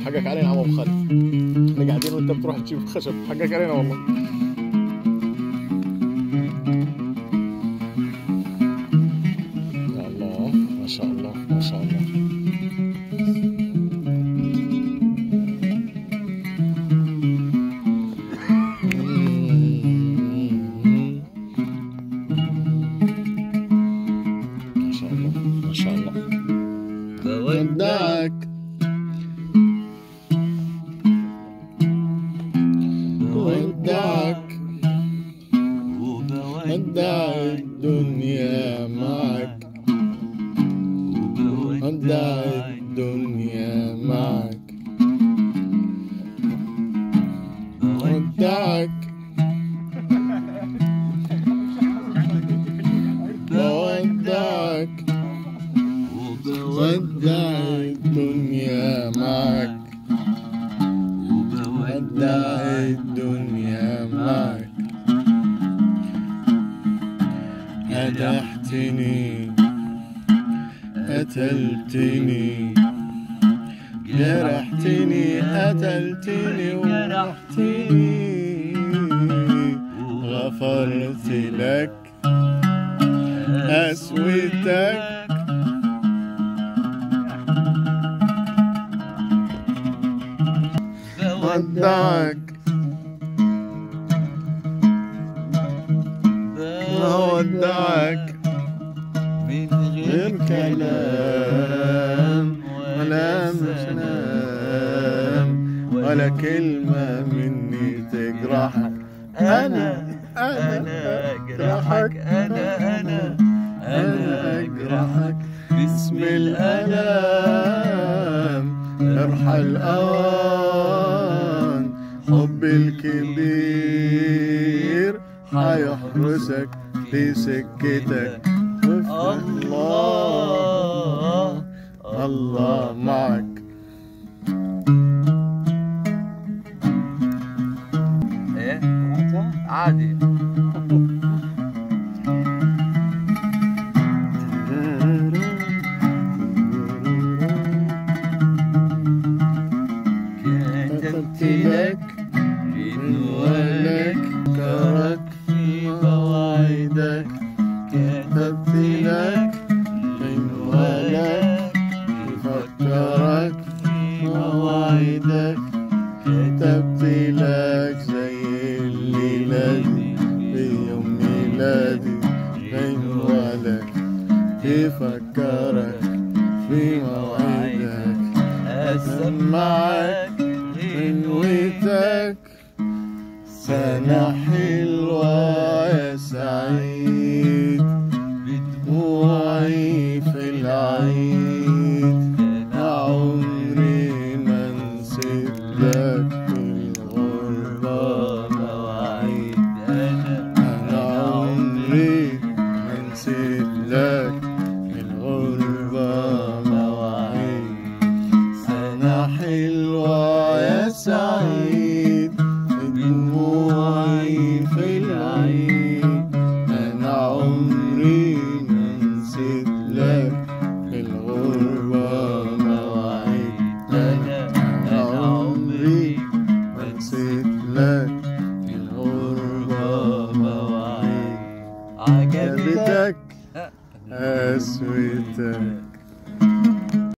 حقك علينا عم ابو خالد. احنا قاعدين وانت بتروح تجيب خشب، حقك علينا والله. يا الله ما شاء الله ما شاء الله. ما شاء الله ما شاء الله. بودعك بودعك بودع الدنيا معك، بودع الدنيا معك، بودعك بودعك بودع الدنيا معك، بودع الدنيا معك. جرحتني قتلتني، جرحتني قتلتني وجرحتني، غفرت لك قسوتك، بودعك بودعك من غير كلام ولا سلام ولا كلمة مني تجرحك. أنا أجرحك، أنا أجرحك باسم الألم. ارحل أوان حب الكبير حيحرسك في سكتك. الله الله معك. ايه عادي. كتبت لك عنوانك، كرك في مواعيدك، كتبت لك عنوانك، بفكرك في مواعيدك، كتبت لك زي الليلة دي في يوم ميلادي عنوانك، بفكرك في مواعيدك، أسمعك غنوتك. سنة حلوة يا سعيد بدموعي في العيد، أنا عمري ما نسيت لك في الغربة مواعيد. أنا عمري ما نسيت لك في الغربة مواعيد. سنة حلوة يا سعيد بدموعي في العيد، أنا عمري ما نسيت لك في الغربة مواعيد. أنا عمري ما نسيت لك في الغربة مواعيد. عجبتك قسوتك.